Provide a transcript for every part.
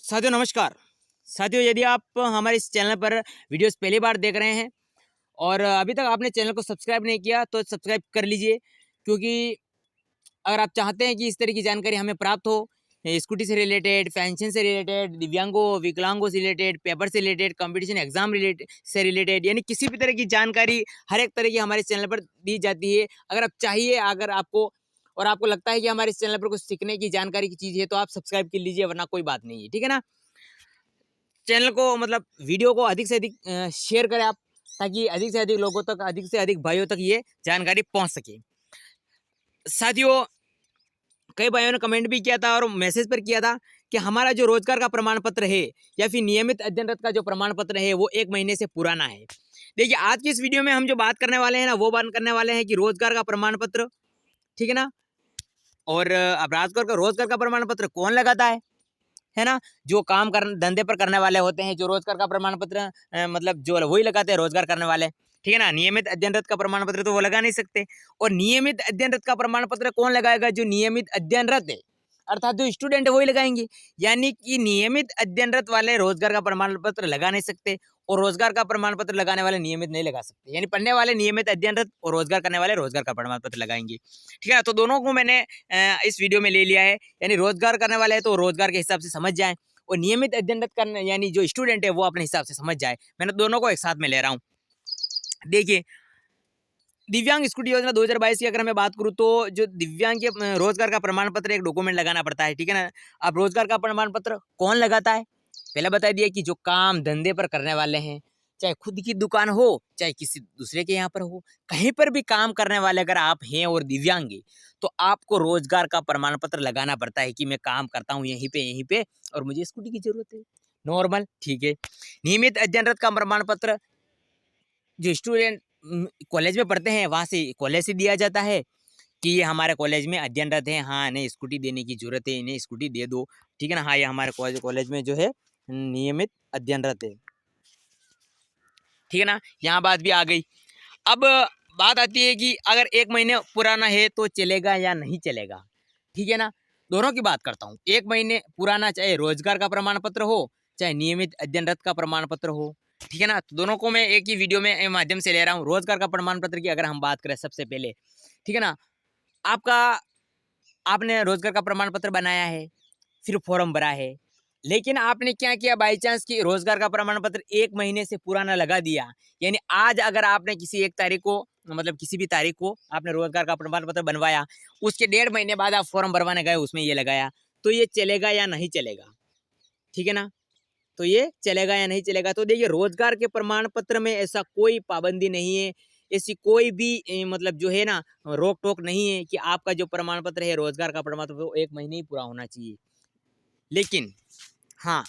साथियों नमस्कार। साथियों, यदि आप हमारे इस चैनल पर वीडियोस पहली बार देख रहे हैं और अभी तक आपने चैनल को सब्सक्राइब नहीं किया तो सब्सक्राइब कर लीजिए, क्योंकि अगर आप चाहते हैं कि इस तरह की जानकारी हमें प्राप्त हो, स्कूटी से रिलेटेड, पेंशन से रिलेटेड, दिव्यांगों विकलांगों से रिलेटेड, पेपर से रिलेटेड, कंपटीशन एग्जाम रिलेटेड, यानी किसी भी तरह की जानकारी हर एक तरह की हमारे चैनल पर दी जाती है। अगर आप चाहिए, अगर आपको और आपको लगता है कि हमारे इस चैनल पर कुछ सीखने की जानकारी की चीज़ है तो आप सब्सक्राइब कर लीजिए, वरना कोई बात नहीं है। ठीक है ना? चैनल को मतलब वीडियो को अधिक से अधिक शेयर करें आप, ताकि अधिक से अधिक लोगों तक, अधिक से अधिक भाइयों तक ये जानकारी पहुंच सके। साथियों, कई भाइयों ने कमेंट भी किया था और मैसेज पर किया था कि हमारा जो रोजगार का प्रमाण पत्र है या फिर नियमित अध्ययनरत का जो प्रमाण पत्र है वो 1 महीने से पुराना है। देखिए, आज की इस वीडियो में हम जो बात करने वाले हैं ना, वो बात करने वाले हैं कि रोजगार का प्रमाण पत्र, ठीक है ना। और अब रोजगार का प्रमाण पत्र कौन लगाता है ना? जो काम कर धंधे पर करने वाले होते हैं, जो रोजगार का प्रमाण पत्र मतलब जो वही लगाते हैं, रोजगार करने वाले। ठीक है ना? नियमित अध्ययनरत का प्रमाण पत्र तो वो लगा नहीं सकते। और नियमित अध्ययनरत का प्रमाण पत्र कौन लगाएगा? जो नियमित अध्ययनरत है, अर्थात जो स्टूडेंट है वही लगाएंगे। यानी कि नियमित अध्ययनरत वाले रोजगार का प्रमाण पत्र लगा नहीं सकते और रोजगार का प्रमाण पत्र लगाने वाले नियमित नहीं लगा सकते। यानी पढ़ने वाले नियमित अध्ययनरत और रोजगार करने वाले रोजगार का प्रमाण पत्र लगाएंगे। ठीक है, तो दोनों को मैंने इस वीडियो में ले लिया है। यानी रोजगार करने वाले है तो रोजगार के हिसाब से समझ जाए, और नियमित अध्ययनरत करने यानी जो स्टूडेंट है वो अपने हिसाब से समझ जाए। मैंने दोनों को एक साथ में ले रहा हूँ। देखिए, दिव्यांग स्कूटी योजना 2022 की अगर मैं बात करूं तो जो दिव्यांग के रोजगार का प्रमाण पत्र एक डॉक्यूमेंट लगाना पड़ता है। ठीक है ना? अब रोजगार का प्रमाण पत्र कौन लगाता है? पहले बता दिया कि जो काम धंधे पर करने वाले हैं, चाहे खुद की दुकान हो चाहे किसी दूसरे के यहाँ पर हो, कहीं पर भी काम करने वाले अगर आप हैं और दिव्यांग हैं, तो आपको रोजगार का प्रमाण पत्र लगाना पड़ता है कि मैं काम करता हूँ यहीं पे और मुझे स्कूटी की जरूरत है। नॉर्मल, ठीक है। नियमित अध्ययनरत का प्रमाण पत्र जो स्टूडेंट कॉलेज में पढ़ते हैं वहाँ से कॉलेज से दिया जाता है कि ये हमारे कॉलेज में अध्ययनरत है, हाँ इन्हें स्कूटी देने की जरूरत है, इन्हें स्कूटी दे दो। ठीक है ना? हाँ, ये हमारे कॉलेज में जो है नियमित अध्ययनरत है। ठीक है ना? यहाँ बात भी आ गई। अब बात आती है कि अगर 1 महीने पुराना है तो चलेगा या नहीं चलेगा। ठीक है ना? दोनों की बात करता हूँ। 1 महीने पुराना, चाहे रोजगार का प्रमाण पत्र हो चाहे नियमित अध्ययनरत का प्रमाण पत्र हो। ठीक है ना? तो दोनों को मैं एक ही वीडियो में माध्यम से ले रहा हूँ। रोजगार का प्रमाण पत्र की अगर हम बात करें सबसे पहले, ठीक है ना, आपका आपने रोजगार का प्रमाण पत्र बनाया है, फिर फॉर्म भरा है, लेकिन आपने क्या किया, बाई चांस कि रोजगार का प्रमाण पत्र 1 महीने से पुराना लगा दिया। यानी आज अगर आपने किसी एक तारीख को, मतलब किसी भी तारीख को आपने रोजगार का प्रमाण पत्र बनवाया, उसके 1.5 महीने बाद आप फॉर्म भरवाने गए, उसमें ये लगाया, तो ये चलेगा या नहीं चलेगा? ठीक है ना? तो ये चलेगा या नहीं चलेगा? तो देखिए, रोजगार के प्रमाण पत्र में ऐसा कोई पाबंदी नहीं है, ऐसी कोई भी मतलब जो है ना रोक टोक नहीं है कि आपका जो प्रमाण पत्र है रोजगार का प्रमाण पत्र वो 1 महीने ही पूरा होना चाहिए। लेकिन हाँ,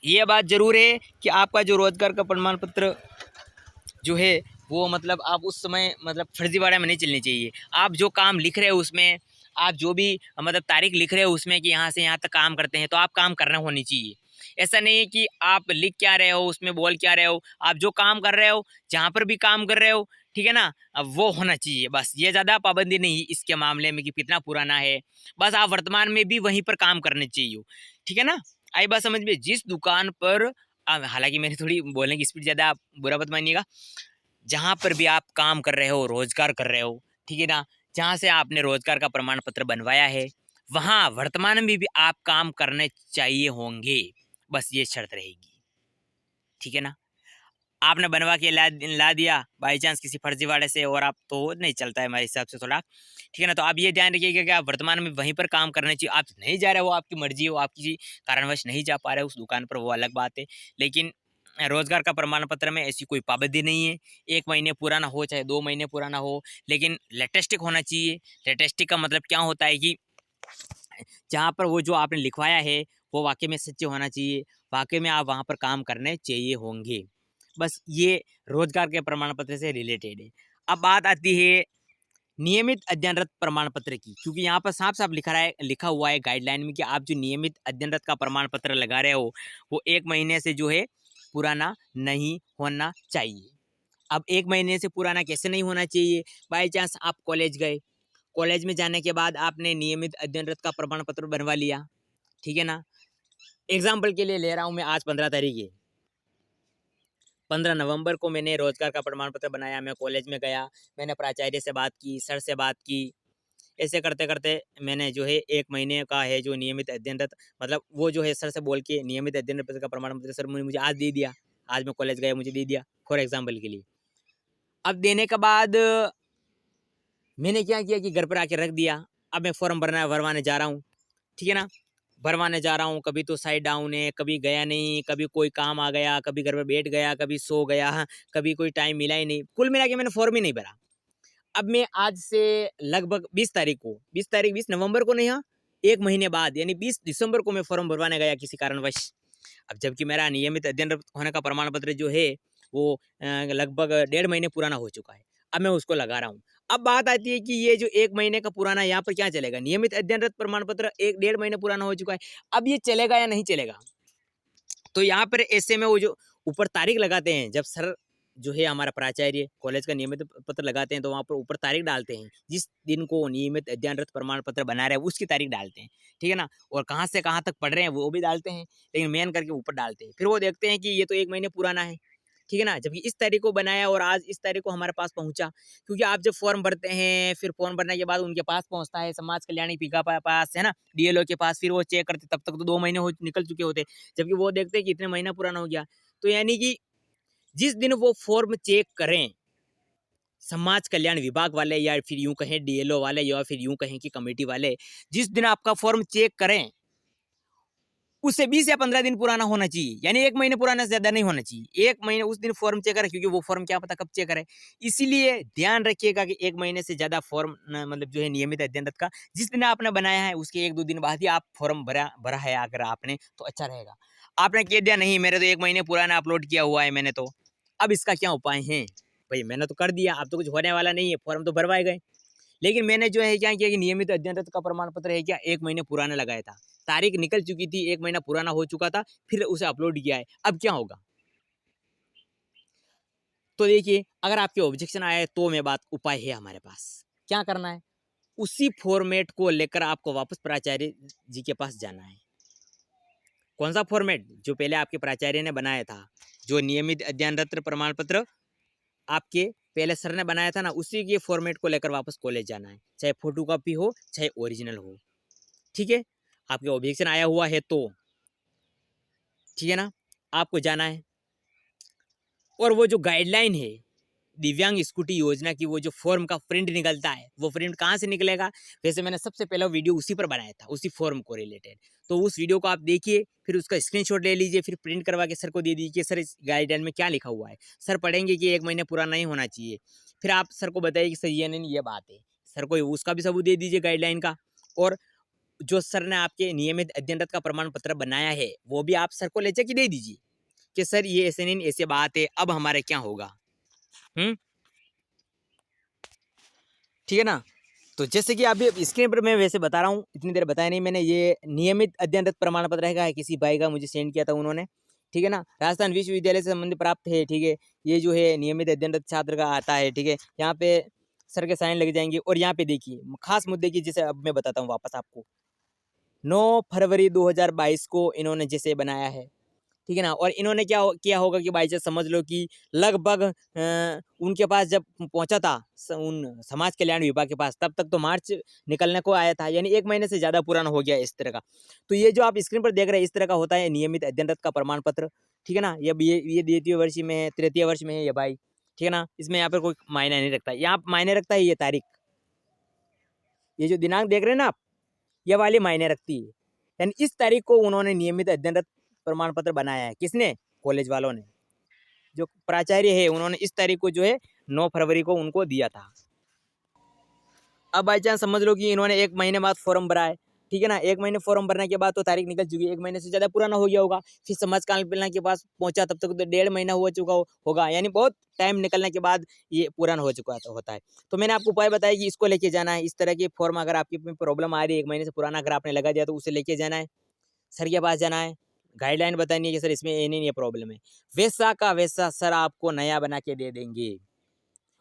ये बात जरूर है कि आपका जो रोजगार का प्रमाण पत्र जो है वो मतलब आप उस समय मतलब फर्जीवाड़ा में नहीं चलनी चाहिए। आप जो काम लिख रहे हो उसमें, आप जो भी मतलब तारीख लिख रहे हो उसमें कि यहाँ से यहाँ तक काम करते हैं, तो आप काम करना होनी चाहिए। ऐसा नहीं है कि आप लिख क्या रहे हो, उसमें बोल क्या रहे हो, आप जो काम कर रहे हो, जहाँ पर भी काम कर रहे हो, ठीक है ना, अब वो होना चाहिए। बस ये ज़्यादा पाबंदी नहीं इसके मामले में कि कितना पुराना है, बस आप वर्तमान में भी वहीं पर काम करने चाहिए। ठीक है ना? आई बात समझ में? जिस दुकान पर हालांकि मेरी थोड़ी बोलने की स्पीड ज़्यादा, आप बुरा मत मानिएगा। जहाँ पर भी आप काम कर रहे हो, रोजगार कर रहे हो, ठीक है ना, जहाँ से आपने रोजगार का प्रमाण पत्र बनवाया है, वहाँ वर्तमान में भी आप काम करने चाहिए होंगे। बस ये शर्त रहेगी। ठीक है ना? आपने बनवा के ला दिया बाई चांस किसी फर्जीवाड़े से, और आप तो नहीं चलता है हमारे हिसाब से थोड़ा। ठीक है ना? तो आप ये ध्यान रखिएगा कि आप वर्तमान में वहीं पर काम करना चाहिए। आप नहीं जा रहे हो, आपकी मर्जी हो, आप किसी कारणवश नहीं जा पा रहे हो उस दुकान पर, वो अलग बात है। लेकिन रोजगार का प्रमाण पत्र में ऐसी कोई पाबंदी नहीं है। 1 महीने पुराना हो चाहे 2 महीने पुराना हो, लेकिन लेटेस्टिक होना चाहिए। लेटेस्टिक का मतलब क्या होता है कि जहाँ पर वो जो आपने लिखवाया है वो वाकई में सच्चे होना चाहिए, वाकई में आप वहाँ पर काम करने चाहिए होंगे। बस ये रोजगार के प्रमाण पत्र से रिलेटेड है। अब बात आती है नियमित अध्ययनरत प्रमाण पत्र की, क्योंकि यहाँ पर साफ-साफ लिखा हुआ है गाइडलाइन में कि आप जो नियमित अध्ययनरत का प्रमाण पत्र लगा रहे हो, वो 1 महीने से जो है पुराना नहीं होना चाहिए। अब 1 महीने से पुराना कैसे नहीं होना चाहिए? बाय चांस आप कॉलेज गए, कॉलेज में जाने के बाद आपने नियमित अध्ययनरत का प्रमाण पत्र बनवा लिया, ठीक है ना? एग्जाम्पल के लिए ले रहा हूँ मैं, आज 15 तारीख है, 15 नवंबर को मैंने रोजगार का प्रमाण पत्र बनाया। मैं कॉलेज में गया, मैंने प्राचार्य से बात की, सर से बात की। ऐसे करते करते मैंने जो है 1 महीने का है जो नियमित अध्ययनरत, मतलब वो जो है सर से बोल के नियमित अध्ययन पत्र का प्रमाण पत्र सर ने मुझे आज दे दिया। आज मैं कॉलेज गया, मुझे दे दिया फॉर एग्जाम्पल के लिए। अब देने के बाद मैंने क्या किया कि घर पर आके रख दिया। अब मैं फॉर्म भरवाने जा रहा हूँ, ठीक है ना। भरवाने जा रहा हूँ, कभी तो साइड डाउन है, कभी गया नहीं, कभी कोई काम आ गया, कभी घर पे बैठ गया, कभी सो गया, कभी कोई टाइम मिला ही नहीं। कुल मिला के मैंने फॉर्म ही नहीं भरा। अब मैं आज से लगभग 20 तारीख को, 20 नवंबर को नहीं, हाँ, 1 महीने बाद यानी 20 दिसंबर को मैं फॉर्म भरवाने गया किसी कारणवश। अब जबकि मेरा नियमित अध्ययन होने का प्रमाण पत्र जो है वो लगभग 1.5 महीने पुराना हो चुका है। अब मैं उसको लगा रहा हूँ। अब बात आती है कि ये जो 1 महीने का पुराना यहाँ पर क्या चलेगा? नियमित अध्ययनरत प्रमाण पत्र 1 डेढ़ महीने पुराना हो चुका है। अब ये चलेगा या नहीं चलेगा? तो यहाँ पर ऐसे में वो जो ऊपर तारीख लगाते हैं, जब सर जो है हमारा प्राचार्य कॉलेज का नियमित पत्र लगाते हैं, तो वहाँ पर ऊपर तारीख डालते हैं, जिस दिन को नियमित अध्ययनरत प्रमाण पत्र बना रहे हैं उसकी तारीख डालते हैं, ठीक है ना। और कहाँ से कहाँ तक पढ़ रहे हैं वो भी डालते हैं, लेकिन मेन करके ऊपर डालते हैं। फिर वो देखते हैं कि ये तो 1 महीने पुराना है, ठीक है ना। जबकि इस तारीख को बनाया और आज इस तारीख को हमारे पास पहुंचा। क्योंकि आप जब फॉर्म भरते हैं, फिर फॉर्म भरने के बाद उनके पास पहुंचता है, समाज कल्याणी पीका पास, है ना, डीएलओ के पास। फिर वो चेक करते, तब तक तो 2 महीने हो निकल चुके होते, जबकि वो देखते हैं कि इतने महीना पुराना हो गया। तो यानी कि जिस दिन वो फॉर्म चेक करें समाज कल्याण विभाग वाले, या फिर यूं कहें डीएलओ वाले, या फिर यूं कहें कि कमेटी वाले, जिस दिन आपका फॉर्म चेक करें उससे 20 या 15 दिन पुराना होना चाहिए, यानी 1 महीने पुराना से ज्यादा नहीं होना चाहिए। 1 महीने उस दिन फॉर्म चेक करें, क्योंकि वो फॉर्म क्या पता कब चेक करे। इसीलिए ध्यान रखिएगा कि 1 महीने से ज्यादा फॉर्म मतलब जो है नियमित अध्ययनरत का जिस दिन आपने बनाया है उसके 1-2 दिन बाद ही आप फॉर्म भरा है अगर आपने, तो अच्छा रहेगा। आपने कह दिया नहीं मेरे तो 1 महीने पुराना अपलोड किया हुआ है मैंने, तो अब इसका क्या उपाय है? भाई मैंने तो कर दिया, अब तो कुछ होने वाला नहीं है, फॉर्म तो भरवाए गए। लेकिन मैंने जो है क्या किया कि नियमित अध्ययनरत का प्रमाण पत्र है क्या 1 महीने पुराना लगाया था, तारीख निकल चुकी थी, 1 महीना पुराना हो चुका था, फिर उसे अपलोड किया है। अब क्या होगा? तो देखिए, अगर आपके ऑब्जेक्शन आया है तो मैं बात उपाय है हमारे पास। क्या करना है? उसी फॉर्मेट को लेकर आपको वापस प्राचार्य जी के पास जाना है। कौन सा फॉर्मेट? जो पहले आपके प्राचार्य ने बनाया था, जो नियमित अध्ययनरत प्रमाण पत्र आपके पहले सर ने बनाया था ना, उसी के फॉर्मेट को लेकर वापस कॉलेज जाना है, चाहे फोटो कॉपी हो चाहे ओरिजिनल हो, ठीक है। आपके ऑब्जेक्शन आया हुआ है तो ठीक है ना, आपको जाना है। और वो जो गाइडलाइन है दिव्यांग स्कूटी योजना की, वो जो फॉर्म का प्रिंट निकलता है, वो प्रिंट कहाँ से निकलेगा? वैसे मैंने सबसे पहला वीडियो उसी पर बनाया था, उसी फॉर्म को रिलेटेड। तो उस वीडियो को आप देखिए, फिर उसका स्क्रीनशॉट ले लीजिए, फिर प्रिंट करवा के सर को दे दीजिए, सर इस गाइडलाइन में क्या लिखा हुआ है। सर पढ़ेंगे कि 1 महीने पुराना नहीं होना चाहिए। फिर आप सर को बताइए कि सर ये नहीं, ये बात है। सर को उसका भी सबूत दे दीजिए गाइडलाइन का। और जो सर ने आपके नियमित अध्ययनरत का प्रमाण पत्र बनाया है वो भी आप सर को ले जाके दे दीजिए कि सर ये ऐसे नहीं, ऐसे बात है, अब हमारे क्या होगा। ठीक है ना। तो जैसे कि अभी स्क्रीन पर मैं वैसे बता रहा हूँ, इतनी देर बताया नहीं मैंने, ये नियमित अध्ययनरत प्रमाण पत्र है, किसी भाई का मुझे सेंड किया था उन्होंने, ठीक है ना। राजस्थान विश्वविद्यालय से संबंध प्राप्त है, ठीक है। ये जो है नियमित अध्ययनरत छात्र का आता है, ठीक है। यहाँ पे सर के साइन लग जाएंगे। और यहाँ पे देखिए खास मुद्दे की, जैसे अब मैं बताता हूँ वापस आपको, 9 फरवरी 2022 को इन्होंने जैसे बनाया है, ठीक है ना। और इन्होंने किया होगा कि भाई साहब समझ लो कि लगभग उनके पास जब पहुंचा था उन समाज कल्याण विभाग के पास, तब तक तो मार्च निकलने को आया था, यानी 1 महीने से ज़्यादा पुराना हो गया इस तरह का। तो ये जो आप स्क्रीन पर देख रहे हैं इस तरह का होता है नियमित अध्ययनरत का प्रमाण पत्र, ठीक है ना। ये द्वितीय वर्ष में है, तृतीय वर्ष में है ये भाई, ठीक है ना। इसमें यहाँ पर कोई मायने नहीं रखता, यहाँ मायने रखता है ये तारीख, ये जो दिनांक देख रहे हैं ना आप, ये वाली मायने रखती है। यानी इस तारीख को उन्होंने नियमित अध्ययनरत प्रमाण पत्र बनाया है, किसने? कॉलेज वालों ने। जो प्राचार्य है उन्होंने इस तारीख को जो है 9 फरवरी को उनको दिया था। अब बाई चांस समझ लो कि इन्होंने 1 महीने बाद फॉर्म भरा है, ठीक है ना। 1 महीने फॉर्म भरने के बाद तो तारीख निकल चुकी है, 1 महीने से ज़्यादा पुराना हो गया होगा। फिर समाज कल्याण के पास पहुंचा, तब तक तो 1.5 महीना हो चुका होगा, यानी बहुत टाइम निकलने के बाद ये पुराना हो चुका होता है। तो मैंने आपको उपाय बताया कि इसको लेके जाना है। इस तरह की फॉर्म अगर आपकी प्रॉब्लम आ रही है, 1 महीने से पुराना अगर आपने लगा दिया, तो उसे लेके जाना है, सर के पास जाना है, गाइडलाइन बतानी है कि सर इसमें ये नहीं, ये प्रॉब्लम है। वैसा का वैसा सर आपको नया बना के दे देंगे।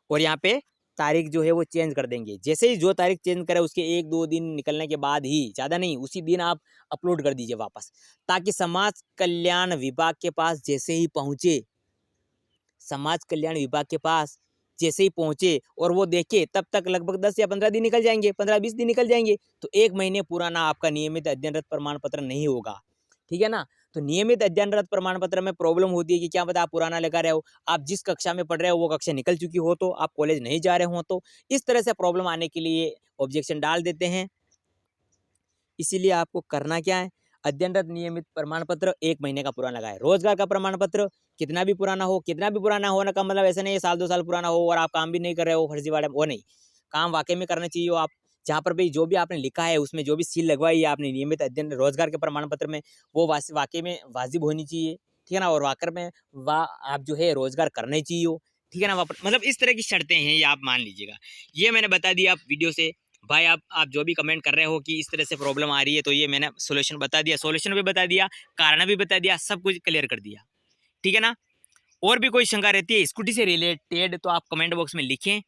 और यहाँ पे तारीख जो है वो चेंज कर देंगे। जैसे ही जो तारीख चेंज करे उसके 1-2 दिन निकलने के बाद ही, ज़्यादा नहीं, उसी दिन आप अपलोड कर दीजिए वापस, ताकि समाज कल्याण विभाग के पास जैसे ही पहुँचे, समाज कल्याण विभाग के पास जैसे ही पहुँचे और वो देखे, तब तक लगभग 10 या 15 दिन निकल जाएँगे, 15-20 दिन निकल जाएँगे। तो 1 महीने पुराना आपका नियमित अध्ययनरत प्रमाण पत्र नहीं होगा, ठीक है ना? तो नियमित अध्ययनरत प्रमाण पत्र में प्रॉब्लम होती है कि क्या पता आप पुराना लगा रहे हो, आप जिस कक्षा में पढ़ रहे हो वो कक्षा निकल चुकी हो तो, आप कॉलेज नहीं जा रहे हो तो, इस तरह से प्रॉब्लम आने के लिए ऑब्जेक्शन डाल देते हैं। इसीलिए आपको करना क्या है, अध्ययनरत नियमित प्रमाण पत्र 1 महीने का पुराना लगाएँ। रोज़गार का प्रमाण पत्र कितना भी पुराना हो, कितना भी पुराना होने का मतलब ऐसा नहीं है साल 2 साल पुराना हो और आप काम भी नहीं कर रहे हो फर्जीवाड़ा, वो नहीं। काम वाक़ई में करना चाहिए हो आप, जहाँ पर भी जो भी आपने लिखा है उसमें जो भी सील लगवाई है आपने नियमित अध्ययन रोज़गार के प्रमाण पत्र में, वो वाक़ई में वाजिब होनी चाहिए, ठीक है ना? और वाक़ई में आप जो है रोज़गार करना ही चाहिए हो, ठीक है ना? वहाँ पर मतलब इस तरह की शर्तें हैं, ये आप मान लीजिएगा। ये मैंने बता दिया आप वीडियो से। भाई आप जो भी कमेंट कर रहे हो कि इस तरह से प्रॉब्लम आ रही है, तो ये मैंने सॉल्यूशन बता दिया, सॉल्यूशन भी बता दिया, कारण भी बता दिया, सब कुछ क्लियर कर दिया, ठीक है ना? और भी कोई शंका रहती है स्कूटी से रिलेटेड तो आप कमेंट बॉक्स में लिखें।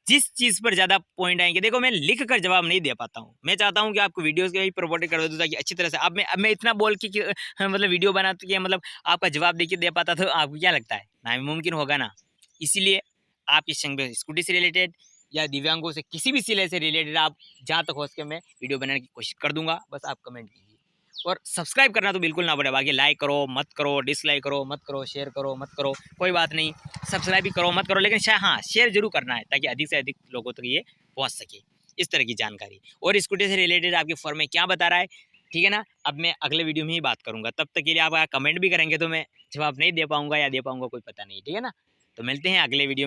जिस चीज़ पर ज़्यादा पॉइंट आएँगे, देखो मैं लिख कर जवाब नहीं दे पाता हूँ। मैं चाहता हूँ कि आपको वीडियोज़ के भी प्रोवाइड कर दूँ ताकि अच्छी तरह से अब मैं इतना बोल के कि मतलब वीडियो बना के मतलब आपका जवाब देखिए दे पाता तो आपको क्या लगता है? नामुमकिन होगा ना। इसीलिए आप इस स्कूटी से रिलेटेड या दिव्यांगों से किसी भी सिले से रिलेटेड आप जहाँ तक हो सके मैं वीडियो बनाने की कोशिश कर दूँगा। बस आप कमेंट कीजिए। और सब्सक्राइब करना तो बिल्कुल ना भूलें। बाकी लाइक करो, मत करो, डिसलाइक करो, मत करो, शेयर करो, मत करो, कोई बात नहीं। सब्सक्राइब भी करो, मत करो, लेकिन हाँ, शेयर ज़रूर करना है ताकि अधिक से अधिक लोगों तक ये पहुँच सके, इस तरह की जानकारी। और स्कूटी से रिलेटेड आपके फॉर्म में क्या बता रहा है, ठीक है ना? अब मैं अगले वीडियो में ही बात करूँगा। तब तक के लिए आप कमेंट भी करेंगे तो मैं जवाब नहीं दे पाऊँगा या दे पाऊँगा कोई पता नहीं, ठीक है ना? तो मिलते हैं अगले वीडियो में।